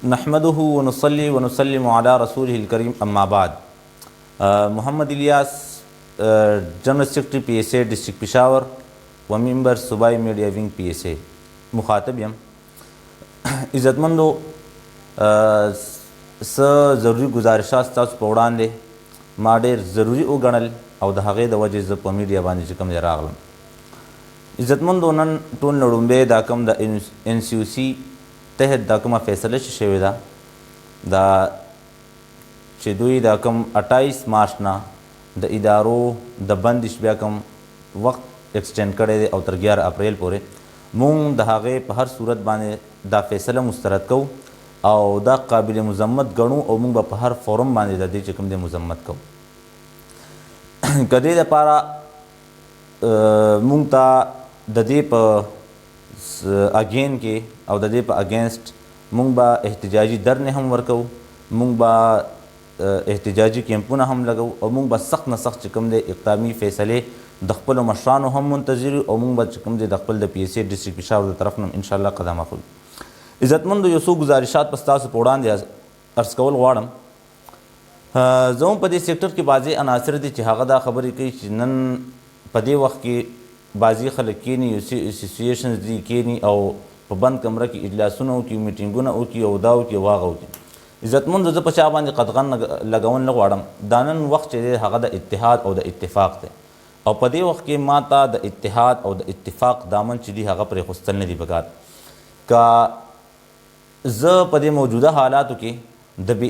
نحمده ونصلي ونسلم على رسوله الكريم اما بعد. محمد الیاس جنرل سیکرٹری پی ایس اے ڈسٹرکٹ پشاور و ممبر صوبائی میڈیا ونگ پی ایس اے مخاطب یم. عزتمندو څه ضروري گزارشات ستاسو په وړاندې ما ډېر ضروري وګڼل او د هغې د وجې زه په میډیا باندې چې کوم دی راغلم. عزتمندو نن ټول نه لومړی دا کوم د ان سی او سی تحت دا کومه فیصله چې شوې ده دا چې دوی دا کوم 28 مارچ نه د ادارو د بندش بیا کوم وخت ایکسټینډ کړی دی او تر 11 اپریل پورې مونږ د هغې په هر صورت باندې دا فیصله مسترد کوو او دا قابل مذمت ګڼو او مونږ به په هر فورم باندې د دې چې کوم دی مذمت کوو. که دې دپاره مونږ ته د دې په اگین کې او د دې په اگینسټ مونږ به احتجاجي درنې هم ورکوو، مونږ به احتجاجي کیمپونه هم لګو او مونږ به سخت نه سخت چې کوم دی اقدامي فیصلې د خپلو مشرانو هم منتظر یو او مونږ به چې کوم دی د خپل د پی ایس اے ډسټرکټ پشاور د طرف نه انشاءالله قدم اخلو. عزتمندو یو څو گزارشات به ستاسو په وړاندې عرض کول غواړم. زه هم په دې سیکټر کې بعضې عناصر دي چې هغه دا خبرې کوي چې نن په دې وخت کې بعضې خلک کینی اسوسییشنز دي کینی او په بند کمره کې اجلاسونه وکړي، میټینګونه وکړي او دا وکړي او هغه وکړي. عزتمندو زه په چا باندې قدغن لګول نه غواړم. دا نن وخت چې دی هغه د اتحاد او د اتفاق دی او په دې وخت کې ما ته د اتحاد او د اتفاق دامن چې دي هغه پرې خوستل نه دي پکار. که زه په دې موجوده حالاتو کې د بې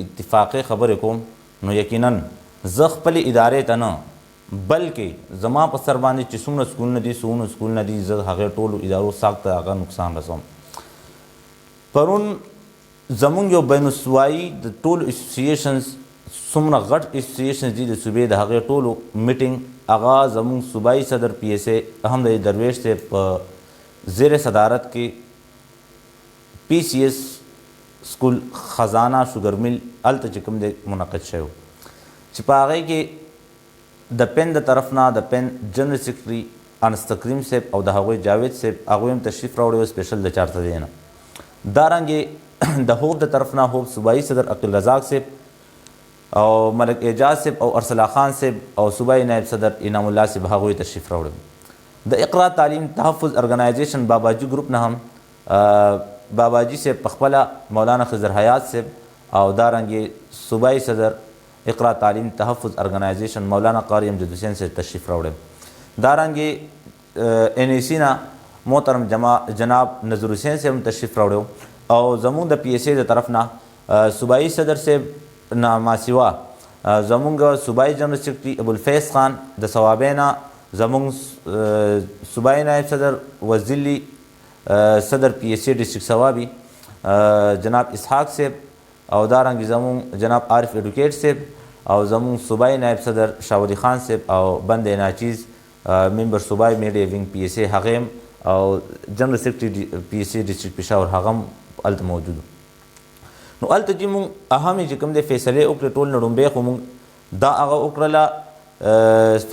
اتفاقۍ خبرې کوم نو یقینا زه خپلې ادارې ته نه بلکې زما په سر باندې چې څومره سکولونه دي څومره سکولونه دي زه هغې ټولو ادارو ساک ته هغه نقصان رسوم. پرون زمونږ یو بین الصوبایي د ټولو اسوسییشنز څومره غټ اسوسییشنز دي د صوبې د هغې ټولو میټینګ هغه زمونږ صوبایي صدر پی ایس اے احمد درویش صاحب په زیر صدارت کې پی سی ایس سکول خزانه شوګر مل هلته چې کوم دی منعقد شوی چې په هغې کې د پین د طرف نه د پین جنرل سیکرټري انس تکریم صاحب او د هغوی جاوید صاحب هغوی هم تشریف راوړی و سپیشل د چارسدې نه. دارنګې د هوپ د طرف نه هوپ صوبایي صدر عقیل رزاق صاحب او ملک اعجاز صاحب او ارسلا خان صاحب او صوبایي نائب صدر انعام الله صاحب هغوی تشریف راوړی. د اقرا تعلیم تحفظ ارګنایزیشن باباجي ګروپ نه هم باباجي صاحب پخپله مولانا خضر حیات صاحب او دارنګې صوبایي صدر اقرا تعلیم تحفظ ارګنایزیشن مولانا قاری امجد حسین سے تشریف راوړی. دارنګې این ای سی نه محترم جناب نظر حسین سے هم تشریف راوړی او زمونږ د پی ایس اے د طرف نه صوبایي صدر صاحب نه ماسیوا زمونږ صوبایي جنرل سیکرټري ابوالفیض خان د صوابۍ نه زمونږ صوبایي نائب صدر وزیر صدر پی ایس اے ډسټرکټ صوابي جناب اسحاق صاحب او دارنګې زمونږ جناب عارف ایډوکیټ صاحب او زمونږ صوبایي نائب صدر شاه ولی خان صاحب او بند ناچیز ممبر صوبایي میډیا ونګ پی ایس اے هغه هم او جنرل سیکرټري پی ایس اے ډسټرکټ پشاور هغه هم هلته موجود نو هلته چې مونږ اهمې چې کوم دی فیصلې وکړې ټول نه لومړی خو مونږ دا هغه وکړله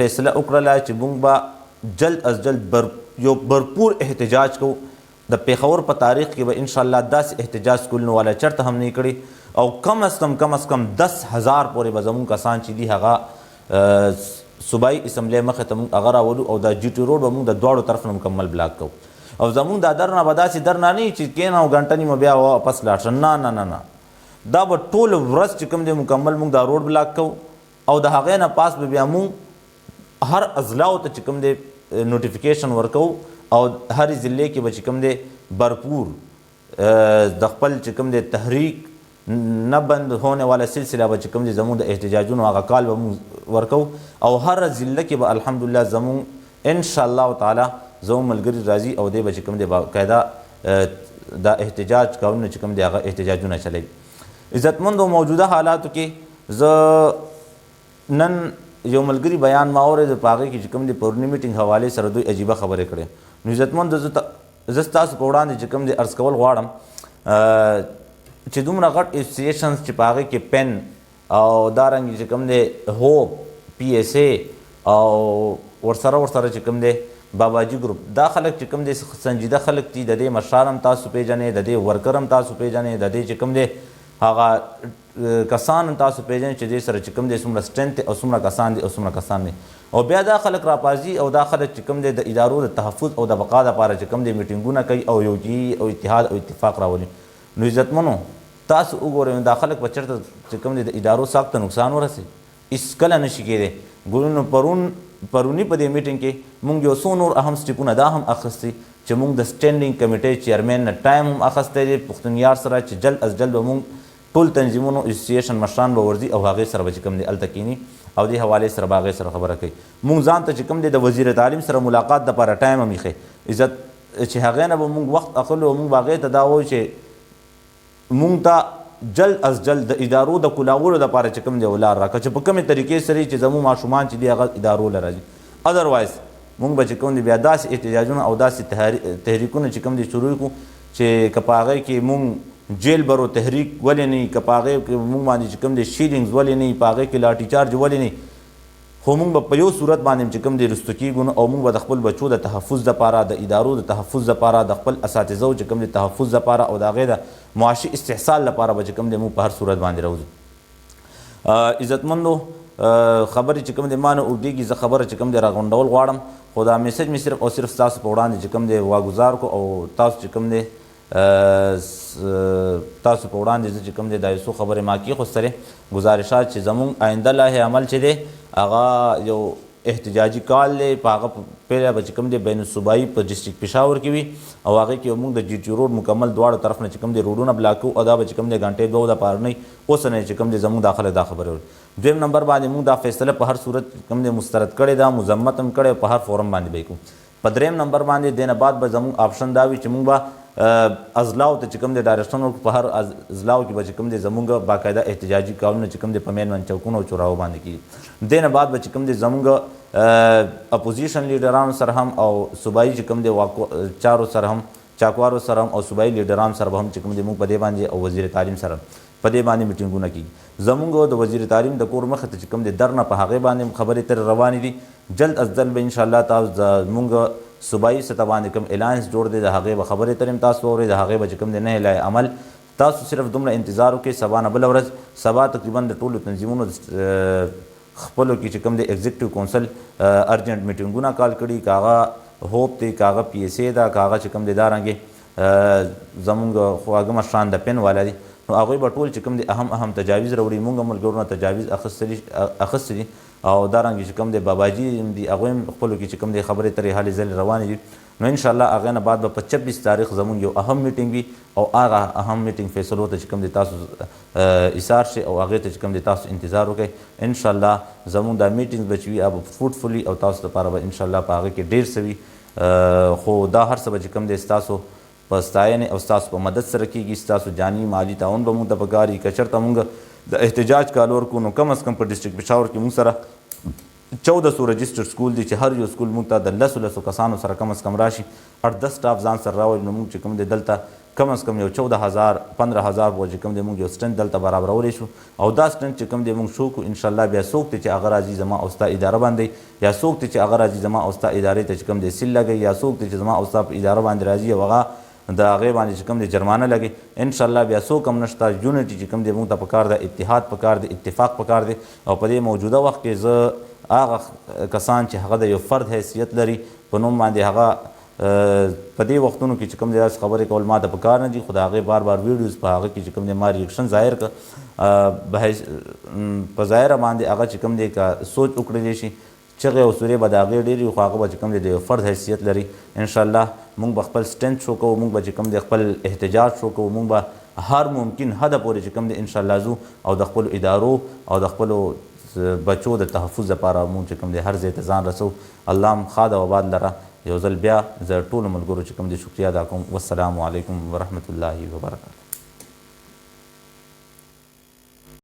فیصله وکړله چې مونږ به جلد از جلد یو برپور احتجاج کوو. د پیښور په تاریخ کې به انشاءالله داسې احتجاج سکولونه والا چرته هم نه کړي او کم از کم 10,000 پورې به زمونږ کسان چې دي هغه صوبایي اسمبلی مخې ته مونږ هغه راولو او دا جی ټي روډ به مونږ د دواړو طرف نه مکمل بلاک کوو او زمونږ دا در نه به داسې در نه چې کېنه او غنټه نیمه بیا واپس لاړ شه. نه دا به ټوله ورځ چې کوم دی مکمل مونږ دا روډ بلاک کوو او د هغې نه پاس به بیا مونږ هر اضلاعو ته چې کوم دی نوټیفیکیشن ورکوو او هرې ضلع کې به چې کوم دی भरपूर दखपल चिकम दे तहरीक न बंद होने वाला सिलसिला ब चिकम दे जमून एहतजाजुन आगा काल वर्कौ और हर ज़िले के ब अल्हम्दुलिल्लाह जमून इंशाअल्लाह ताला जमून मलगरी राजी और दे ब चिकम दे बाकायदा दा एहतजाज काउन चिकम दे आगा एहतजाजुन चले. इज़्ज़तमंद मौजूदा हालात के ज नन यो मलगरी बयान माओर पागे की चिकम दे पुरनी मीटिंग हवाले सर दो अजीबा खबरें करे. इज़्ज़तमंद زه ستاسو په وړاندې چې کوم دی عرض کول غواړم چې دومره غټ اسوسییشنز چې په هغې کې پین او دارنګې چې کوم دی هوپ پی ایس اے او ورسره چې کوم دی باباجي ګروپ دا خلک چې کوم دی سنجیده خلک دي د دې مشران هم تاسو پیژنئ د دې ورکر هم تاسو پیژنئ د دې چې کوم دی هغه کسان هم تاسو پیژنئ چې دې سره چې کوم دی څومره سټرنث دی او څومره کسان دي او څومره کسان دي او بیا دا خلک راپازي او دا خلک چې کوم دی د ادارو د تحفظ او د بقا دپاره چې کوم دی میټینګونه کوي او یوجي او اتحاد او اتفاق راولي نو عزتمنو تاسو وګورئ دا خلک به چېرته چې کوم دی د ادارو ساک ته نقصان ورسوي هېڅکله نشي کېدی ګورو نو پرونی په دې میټینګ کې موږ یو څو نور اهم سټیپونه دا هم اخیستي چې موږ د سټینډینګ کمیټۍ چیرمین نه ټایم هم اخیستی دی پښتونیار سره چې جلد از جلد به موږ ټول تنظیمونو اسوسییشن مشران به ورځي او هغې سره به چې کوم دی هلته کینی او دې حوالې سره به هغې سره خبره کوي موږ ځان ته چې کوم دی د وزیر تعلیم سره ملاقات دپاره ټایم هم ایښی عزت چې هغې نه به موږ وخت اخلو او موږ به هغې ته دا وایو چې موږ ته جلد از جلد د ادارو د کلاولو دپاره چې کوم دی ولار راکړه چې په کومې طریقې سره چې زموږ ماشومان چې دي هغه ادارو له راځي ادروایز موږ به چې کوم دی بیا داسې احتجاجونه او داسې تحریکونه چې کوم دی شروع کړو چې که په هغې کې موږ جیل برو تحریک ولې نه وي که په هغې کې موږ باندې چې کوم دی شیلینګز ولې نه وي په هغې کې لاټي چارج ولې نه وي خو موږ به په یو صورت باندې چې کوم دی رستو کېږو او موږ به د خپل بچو د تحفظ دپاره د ادارو د تحفظ دپاره د خپل اساتذو چې کوم دی تحفظ دپاره او د هغې د معاشي استحصال لپاره به چې کوم دی موږ په هر صورت باندې راوځو عزتمندو خبرې چې کوم دی ما نه اوږدېږي زه خبره چې کوم دی راغونډول غواړم خو دا میسج مې صرف او صرف ستاسو په وړاندې چې کوم دی واګزار کو او تاسو چې کوم دی تاسو په وړاندې زه چې کوم دی دا یو څو خبرې ما کېښوستلې گزارشات چې زموږ آینده لایحه عمل چې دی هغه یو احتجاجي کال دی په هغه پیله به چې کوم دی بین الصوبایي په ډسټرکټ پېښور کې وي او هغې کې موږ د جي ټي روډ مکمل دواړو طرف نه چې کوم دی روډونه بلاک کوو او دا به چې کوم دی ګنټې دوو دپاره نه وي اوس نه چې کوم دی زموږ دا خلک دا خبرې وایي دویم نمبر باندې موږ دا فیصله په هر صورت کوم دی مسترد کړې ده مذمت هم کړی په هر فورم باندې به یې کوو په دریم نمبر باندې دې نه بعد به زموږ آپشن دا وي چې موږ به اضلاعو ته چې کوم دی ډایرکشن ورکړو په هر اضلاعو کې به چې کوم دی زموږ باقاعده احتجاجي کارونه چې کوم دی په مین من چوکونو او چوراو باندې کېږي دې نه بعد به چې کوم دی زموږ اپوزیشن لیډرانو سره هم او صوبایي چې کوم دی چارو سره هم چاکوارو سره هم او صوبایي لیډرانو سره به هم چې کوم دی موږ په دې باندې او وزیر تعلیم سره په دې باندې میټینګونه کېږي زموږ د وزیر تعلیم د کور مخې ته چې کوم دی در نه په هغې باندې خبرې ترې روانې دي جلد از جلد به انشاءالله تاسو زموږ صوبایي سطح باندې کوم الاینس جوړ دی د هغې به خبرې ترې هم تاسو واورئ د هغې به چې کوم دی نه لای عمل تاسو صرف دومره انتظار وکړئ سبا نه بله ورځ سبا تقریبا د ټولو تنظیمونو خپلو کې چې کوم دی ایگزیکټیو کونسل ارجنټ میټینګونه کال کړي که هغه هوپ دی که هغه پی ایس ای ده که هغه چې کوم دی دارنګې زموږ خواږه مشران د پین والا دي نو هغوی به ټول چې کوم دی اهم تجاویز راوړي موږ هم ملګرو نه تجاویز اخیستې دي او دارنګې چې کوم دی باباجي دي هغوی هم خپلو کې چې کوم دی خبرې ترې هلې ځلې روانې دي نو انشاءالله هغې نه بعد به په 26 تاریخ زموږ یو اهم میټینګ وي او هغه اهم میټینګ فیصلو ته چې کوم دی تاسو ایثار شئ او هغې ته چې کوم دی تاسو انتظار وکړئ انشاءالله زموږ دا میټینګ به چې وي هغه به فروټفلي او تاسو لپاره به انشاءالله په هغې کې ډېر څه وي خو دا هر څه به چې کوم دی ستاسو په ستاینې او ستاسو په مدد سره کېږي ستاسو جاني مالي تعاون به موږ ته پکار وي که چېرته موږ د احتجاج کال ورکړو نو کم از کم په ډسټرکټ پېښور کې موږ سره 1400 رجسټر سکول دی چې هر یو سکول موږ ته د لسو کسانو سره کم از کم راشي 8-10 سټاف ځان سره راولي نو موږ چې کوم دی دلته کم از کم یو 14,000 15,000 به چې کوم دی موږ یو سټرنټ دلته برابرولی شو او دا سټرنټ چې کوم دی موږ شو کړو انشاءالله بیا څوک دی چې هغه راځي زما او ستا اداره باندې یا څوک دی چې هغه راځي زما او ستا ادارې ته چې کوم دی سیل لګوي یا څوک دی چې زما او ستا په اداره باندې راځي او هغه د هغې باندې چې کوم دی جرمانه لګي انشاءالله بیا څوک هم نشته یونټي چې کوم دی موږ ته پکار ده اتحاد پکار دی اتفاق پکار دی او په دې موجوده وخت کې زه هغه کسان چې هغه د یو فرد حیثیت لري په نوم باندې هغه په دې وختونو کې چې کوم دی داسې خبرې کول ما ته پکار نه دي خو د هغې بار ویډیوز په هغه کې چې کوم دی ما ریاکشن ظاهر کړه په ظاهره باندې هغه چې کوم دی که سوچ وکړلی شي چغې او سورې به د هغې ډېرې خو هغه به چې کوم دی د یو فرد حیثیت لري انشاءالله موږ به خپل سټینډ شو کوو موږ به چې کوم دی خپل احتجاج شو کوو موږ به هر ممکن حده پورې چې کوم دی انشاءالله ځو او د خپلو ادارو او د خپلو بچو د تحفظ لپاره موږ چې کوم دی هر ځای ته ځان رسو الله هم ښاد او آباد لره یو ځل بیا زه ټولو ملګرو چې کوم دی شکریه ادا کوم والسلام علیکم ورحمة الله وبرکاته